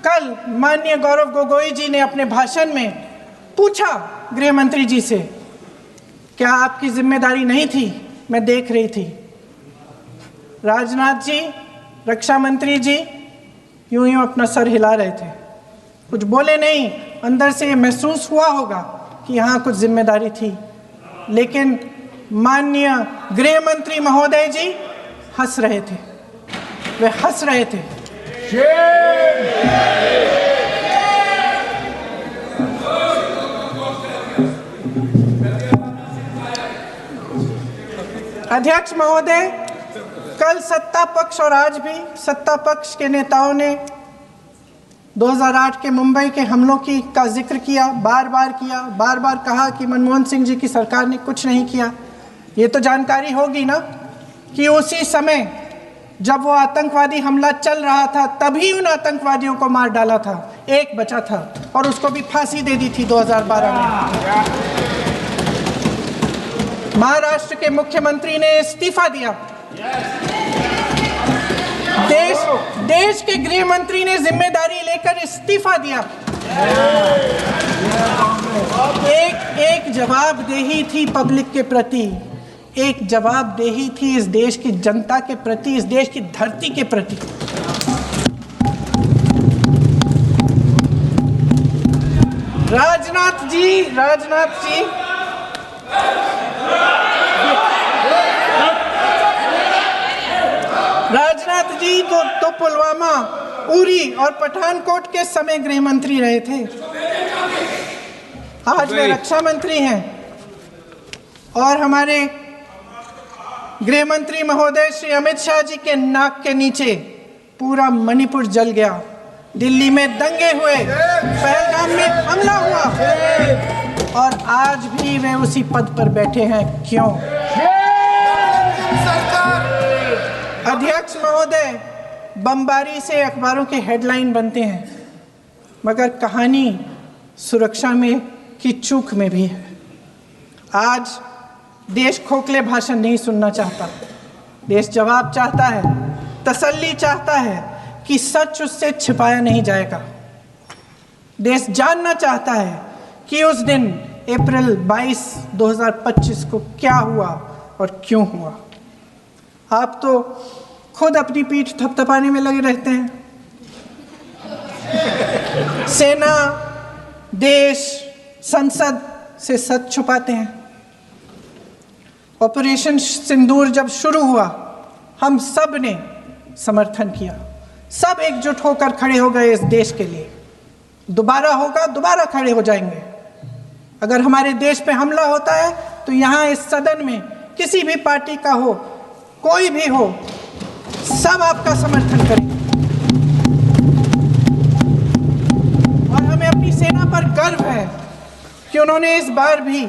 कल माननीय गौरव गोगोई जी ने अपने भाषण में पूछा गृह मंत्री जी से, क्या आपकी जिम्मेदारी नहीं थी? मैं देख रही थी। राजनाथ जी, रक्षा मंत्री जी यूं यूं अपना सर हिला रहे थे, कुछ बोले नहीं। अंदर से महसूस हुआ होगा कि यहाँ कुछ जिम्मेदारी थी, लेकिन माननीय गृह मंत्री महोदय जी हंस रहे थे, वे हंस रहे थे। अध्यक्ष महोदय, कल सत्ता पक्ष और आज भी सत्ता पक्ष के नेताओं ने 2008 के मुंबई के हमलों का जिक्र किया, बार बार कहा कि मनमोहन सिंह जी की सरकार ने कुछ नहीं किया। ये तो जानकारी होगी ना कि उसी समय जब वो आतंकवादी हमला चल रहा था तभी उन आतंकवादियों को मार डाला था, एक बचा था और उसको भी फांसी दे दी थी 2012 में। महाराष्ट्र के मुख्यमंत्री ने इस्तीफा दिया। देश के गृह मंत्री ने जिम्मेदारी लेकर इस्तीफा दिया। एक जवाबदेही थी पब्लिक के प्रति, एक जवाबदेही थी इस देश की जनता के प्रति, इस देश की धरती के प्रति। राजनाथ जी तो पुलवामा, उरी और पठानकोट के समय गृह मंत्री रहे थे। आज वे रक्षा मंत्री हैं और हमारे गृह मंत्री महोदय श्री अमित शाह जी के नाक के नीचे पूरा मणिपुर जल गया, दिल्ली में दंगे हुए, पहलगाम में हमला हुआ और आज भी वे उसी पद पर बैठे हैं। क्यों? अध्यक्ष महोदय, बमबारी से अखबारों के हेडलाइन बनते हैं, मगर कहानी सुरक्षा में की चूक में भी है। आज देश खोखले भाषण नहीं सुनना चाहता, देश जवाब चाहता है, तसल्ली चाहता है कि सच उससे छिपाया नहीं जाएगा। देश जानना चाहता है कि उस दिन अप्रैल 22, 2025 को क्या हुआ और क्यों हुआ। आप तो खुद अपनी पीठ थपथपाने में लगे रहते हैं। सेना, देश, संसद से सच छुपाते हैं। ऑपरेशन सिंदूर जब शुरू हुआ, हम सब ने समर्थन किया, सब एकजुट होकर खड़े हो गए इस देश के लिए। दोबारा होगा, दोबारा खड़े हो जाएंगे। अगर हमारे देश पे हमला होता है तो यहाँ इस सदन में किसी भी पार्टी का हो, कोई भी हो, सब आपका समर्थन करेंगे। और हमें अपनी सेना पर गर्व है कि उन्होंने इस बार भी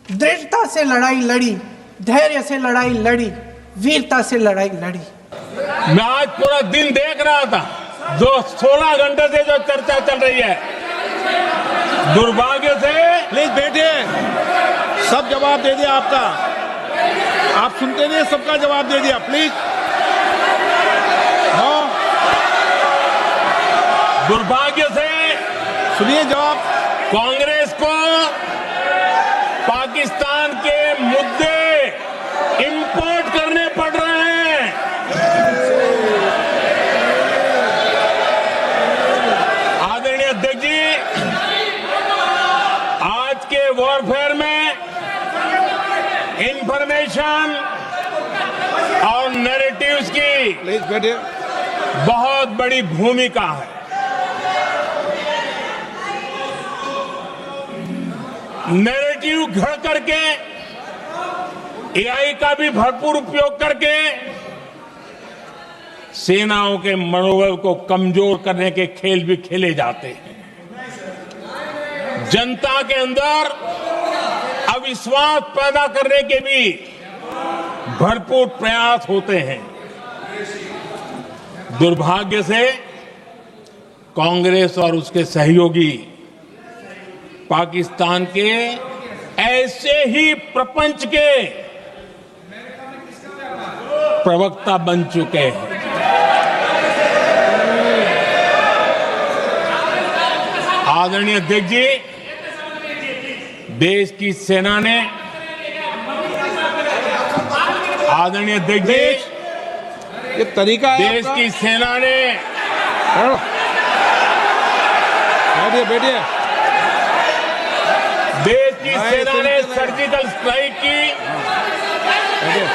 दृढ़ता से लड़ाई लड़ी, धैर्य से लड़ाई लड़ी, वीरता से लड़ाई लड़ी। मैं आज पूरा दिन देख रहा था, जो 16 घंटे से जो चर्चा चल रही है, दुर्भाग्य से। प्लीज बैठिए, सब जवाब दे दिया आपका, आप सुनते नहीं, सबका जवाब दे दिया। प्लीज हाँ, दुर्भाग्य से सुनिए जवाब। कांग्रेस को पाकिस्तान के मुद्दे इंपोर्ट करने पड़ रहे हैं। आदरणीय अध्यक्ष जी, आज के वॉरफेयर में इंफॉर्मेशन और नैरेटिव्स की प्लीज बैठिए, बहुत बड़ी भूमिका है। नैरेटिव घड़ करके, एआई का भी भरपूर उपयोग करके सेनाओं के मनोबल को कमजोर करने के खेल भी खेले जाते हैं। जनता के अंदर अविश्वास पैदा करने के भी भरपूर प्रयास होते हैं। दुर्भाग्य से कांग्रेस और उसके सहयोगी पाकिस्तान के ऐसे ही प्रपंच के प्रवक्ता बन चुके हैं। आदरणीय अध्यक्ष जी, देश की सेना ने, आदरणीय अध्यक्ष जी, ये तरीका है देश आपका? की सेना ने, बैठिए बैठिए। देश की नहीं, सेना ने सुनते नहीं। सर्जिकल स्ट्राइक की, बैठिए।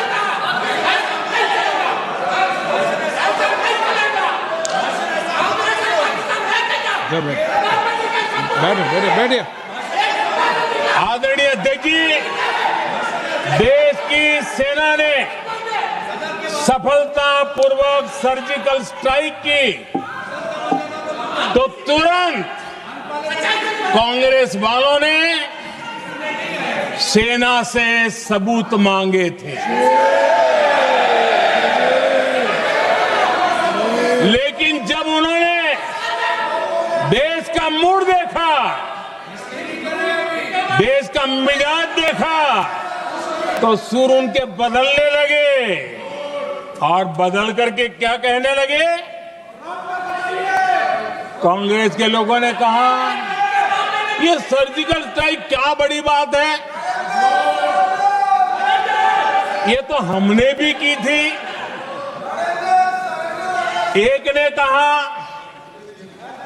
जब बैठो बैठिए बैठिए। आदरणीय अध्यक्ष जी, देश की सेना ने सफलतापूर्वक सर्जिकल स्ट्राइक की तो तुरंत कांग्रेस वालों ने सेना से सबूत मांगे थे, लेकिन जब उन्होंने देश का मूड देखा, देश का मिजाज देखा, तो सुर उनके बदलने लगे और बदल करके क्या कहने लगे? कांग्रेस के लोगों ने कहा, ये सर्जिकल स्ट्राइक क्या बड़ी बात है, ये तो हमने भी की थी। एक ने कहा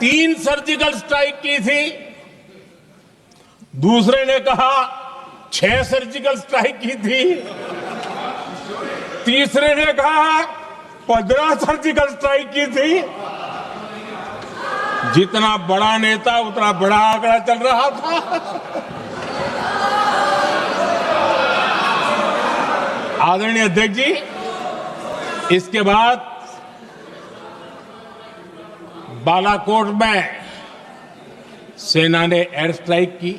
3 सर्जिकल स्ट्राइक की थी, दूसरे ने कहा 6 सर्जिकल स्ट्राइक की थी, तीसरे ने कहा 15 सर्जिकल स्ट्राइक की थी। जितना बड़ा नेता उतना बड़ा आंकड़ा चल रहा था। आदरणीय अध्यक्ष जी, इसके बाद बालाकोट में सेना ने एयर स्ट्राइक की।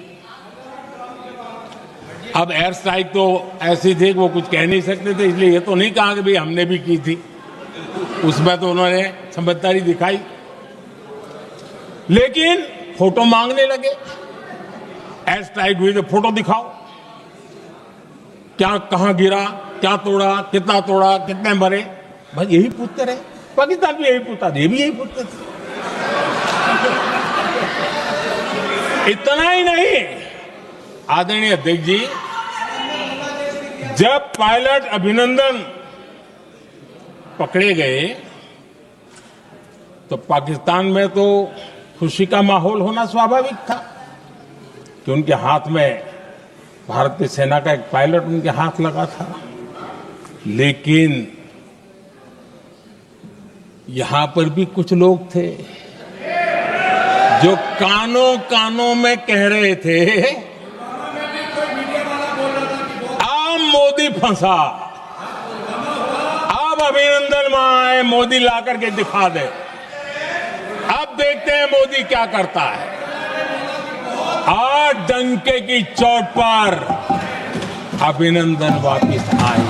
अब एयर स्ट्राइक तो ऐसी थी कि वो कुछ कह नहीं सकते थे, इसलिए ये तो नहीं कहा कि भाई हमने भी की थी। उसमें तो उन्होंने समझदारी दिखाई, लेकिन फोटो मांगने लगे। एयर स्ट्राइक हुई तो फोटो दिखाओ, क्या कहां गिरा, क्या तोड़ा, कितना तोड़ा, कितने मरे, बस यही पूछते रहे। पाकिस्तान भी यही पूछता था, ये भी यही पूछते थे। इतना ही नहीं, आदरणीय अध्यक्ष जी, जब पायलट अभिनंदन पकड़े गए तो पाकिस्तान में तो खुशी का माहौल होना स्वाभाविक था कि उनके हाथ में भारतीय सेना का एक पायलट उनके हाथ लगा था। लेकिन यहां पर भी कुछ लोग थे जो कानों कानों में कह रहे थे, अब मोदी फंसा, अब अभिनंदन वहां आए, मोदी ला करके दिखा दे, अब देखते हैं मोदी क्या करता है। आज डंके की चोट पर अभिनंदन वापिस आए।